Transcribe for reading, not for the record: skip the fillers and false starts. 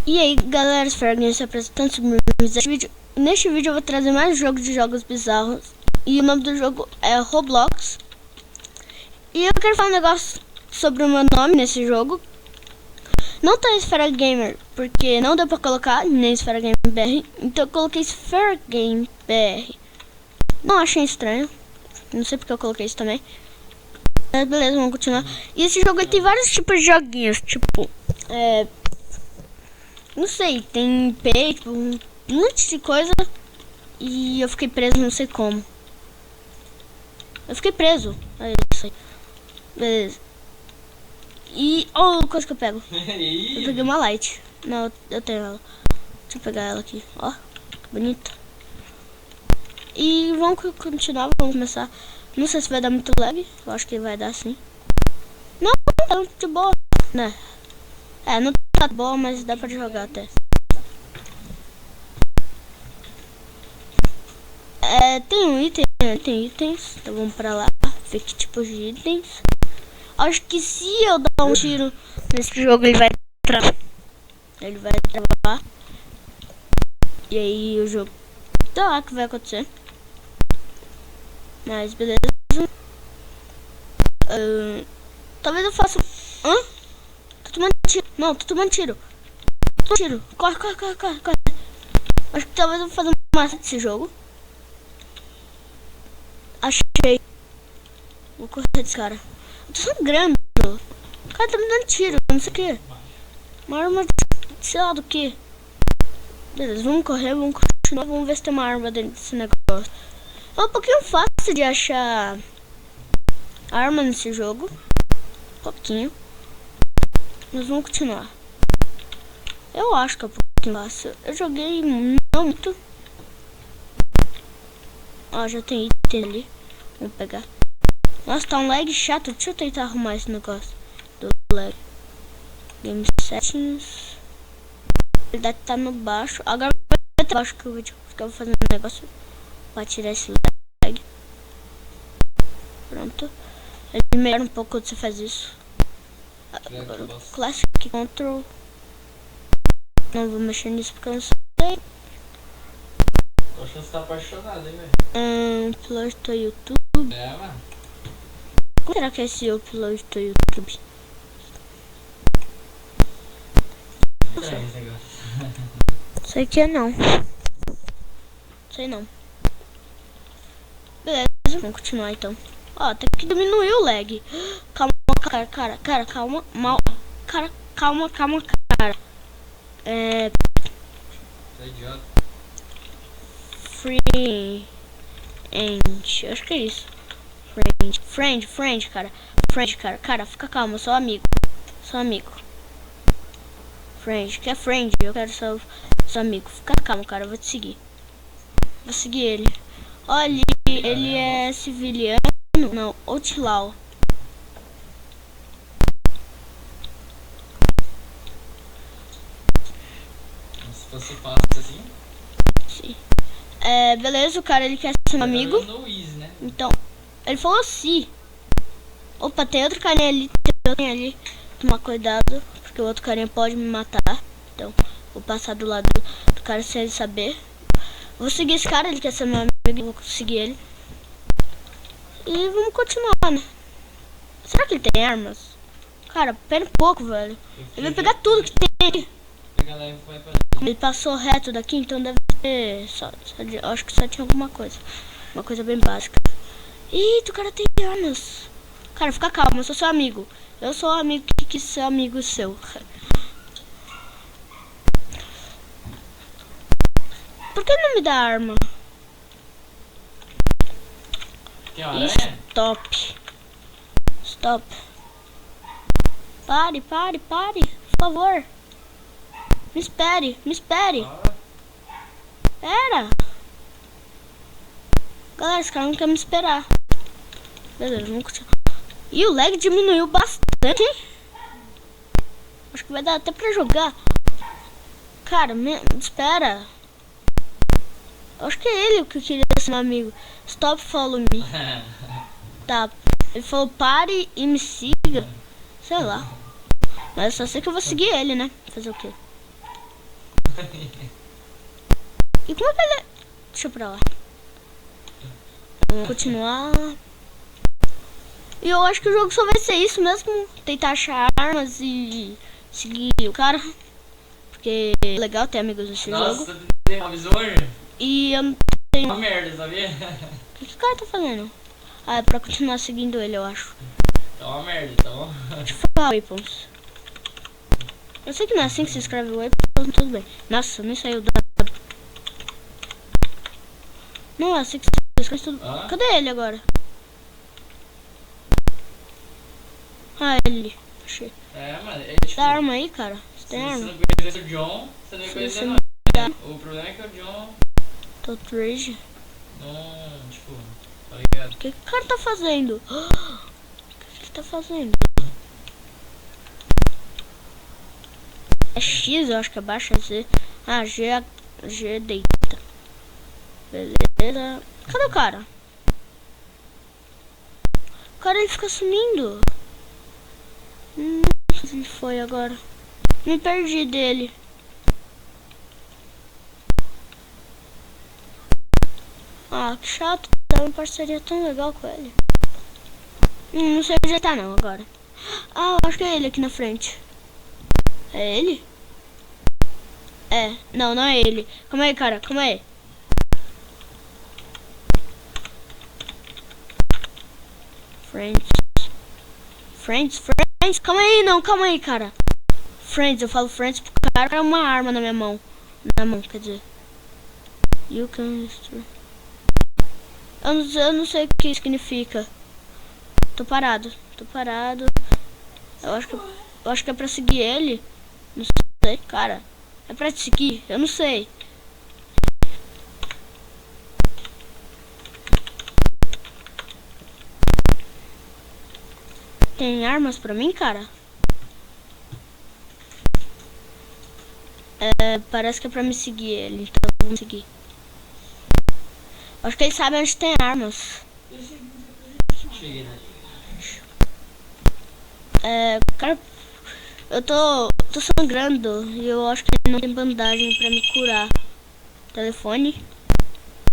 E aí galera, espero que se apresentando sobre neste vídeo. Neste vídeo eu vou trazer mais um jogo de jogos bizarros. E o nome do jogo é Roblox. E eu quero falar um negócio sobre o meu nome nesse jogo. Não tá Esfera Gamer, porque não deu pra colocar nem Esfera Game BR. Então eu coloquei Esfera Game BR. Não achei estranho, não sei porque eu coloquei isso também. Mas beleza, vamos continuar. E esse jogo ele tem vários tipos de joguinhos, tipo não sei, tem peito, um monte de coisa. E eu fiquei preso, não sei como. Eu fiquei preso. É isso aí. Beleza. E olha a coisa que eu pego. Eu peguei uma light. Não, eu tenho ela. Deixa eu pegar ela aqui. Ó, que bonita. E vamos continuar, vamos começar. Não sei se vai dar muito lag. Eu acho que vai dar sim. Não, tá de boa, né? Não tá boa, mas dá pra jogar até. Tem um item, tem itens. Então vamos pra lá, ver que tipo de itens. Acho que se eu dar um tiro nesse jogo ele vai travar. Ele vai travar. E aí o jogo tá lá que vai acontecer. Mas beleza. Talvez eu faça. Hã? Tô tomando tiro. Não, tô tomando tiro. Tiro. Corre. Acho que talvez eu vou fazer uma massa desse jogo. Achei. Vou correr desse cara. Eu tô sangrando. O cara tá me dando tiro, não sei o que. Uma arma de sei lá do que. Beleza, vamos correr, vamos continuar. Vamos ver se tem uma arma dentro desse negócio. É um pouquinho fácil de achar arma nesse jogo. Um pouquinho. Mas vamos continuar. Eu acho que é um pouquinho fácil. Eu joguei não muito. Ó, já tem item ali. Vamos pegar. Nossa, tá um lag chato. Deixa eu tentar arrumar esse negócio do lag. Game settings. Ele deve estar no baixo. Agora vai estar baixo que eu vou fazer um negócio pra tirar esse lag. Pronto. Ele melhora um pouco quando você faz isso. Classic Control. Não vou mexer nisso porque eu não sei. Acho que você tá apaixonado, hein, velho? Upload to YouTube. Mano. Como será que é esse upload to YouTube? Não sei. Sei que não. Sei não. Beleza, vamos continuar então. Ó, tem que diminuir o lag. Calma, cara, calma. Calma, cara. Você é idiota. Free end. Acho que é isso. Friend, cara. Cara, fica calmo, eu sou amigo. Friend, que é friend, eu quero seu amigo. Fica calmo, cara, eu vou te seguir. Vou seguir ele. Olha, ele é civiliano. Não, Outlaw. Se fosse fácil assim. Sim. Beleza, o cara ele quer ser meu amigo. Né? Então, ele falou sim. Opa, tem outro carinha ali. Tomar cuidado, porque o outro carinha pode me matar. Então, vou passar do lado do cara sem ele saber. Vou seguir esse cara, ele quer ser meu amigo. Vou seguir ele. E vamos continuar, né? Será que ele tem armas? Cara, pera um pouco, velho. Ele vai pegar tudo que tem. Ele passou reto daqui, então deve ter acho que só tinha alguma coisa. Uma coisa bem básica. Eita, o cara tem armas. Cara, fica calmo, eu sou seu amigo. Eu sou o amigo que quis ser amigo seu. Por que não me dá arma? Stop. Pare, por favor. Me espere. Pera. Galera, esse cara não quer me esperar. Beleza, vamos continuar. E o lag diminuiu bastante, hein? Acho que vai dar até pra jogar. Cara, espera. Acho que é ele que queria ser meu amigo. Stop, follow me. Tá, ele falou pare e me siga. Sei lá. Mas eu só sei que eu vou seguir ele, né? Fazer o quê? E como é que ele... Deixa eu pra lá. Vamos continuar. E eu acho que o jogo só vai ser isso mesmo. Tentar achar armas e seguir o cara. Porque é legal ter amigos nesse jogo. Nossa, tem uma visão hoje? E eu não tenho... Uma merda, sabia? O que o cara tá fazendo? Ah, é pra continuar seguindo ele, eu acho. Tá uma merda, então. Deixa eu falar weapons. Eu sei que não é assim que se escreve weapons, mas tudo bem. Nossa, nem saiu do... Não é assim que se escreve tudo. Ah? Cadê ele agora? Ah, ele. Achei. É, mano, é Dá tipo... arma aí, cara. Você Se tem você arma? não conhecesse o John, você não ia Se conhecer você nós. não dá. O problema é que o John Totrage. não, tipo, tá ligado? O que o cara tá fazendo? O que ele tá fazendo? É X, eu acho que é baixo, é Z. Ah, G deita. Beleza. Cadê o cara? O cara ele fica sumindo. Onde ele foi agora? Me perdi dele. Ah, que chato. Tava uma parceria tão legal com ele. Não sei onde ele tá não agora. Ah, eu acho que é ele aqui na frente. É ele? É. Não, não é ele. Calma aí, cara. Calma aí. Friends. Calma aí, não. Calma aí, cara. Friends. Eu falo friends pro cara é uma arma na minha mão. Na mão, quer dizer. You can... Eu não sei o que significa. Tô parado. Eu acho que é pra seguir ele. Não sei, cara. É pra te seguir? Eu não sei. Tem armas pra mim, cara? É, parece que é pra me seguir ele, então vamos seguir. Acho que ele sabe onde tem armas. Cheguei, né? É, cara, eu tô sangrando e eu acho que ele não tem bandagem pra me curar. Telefone.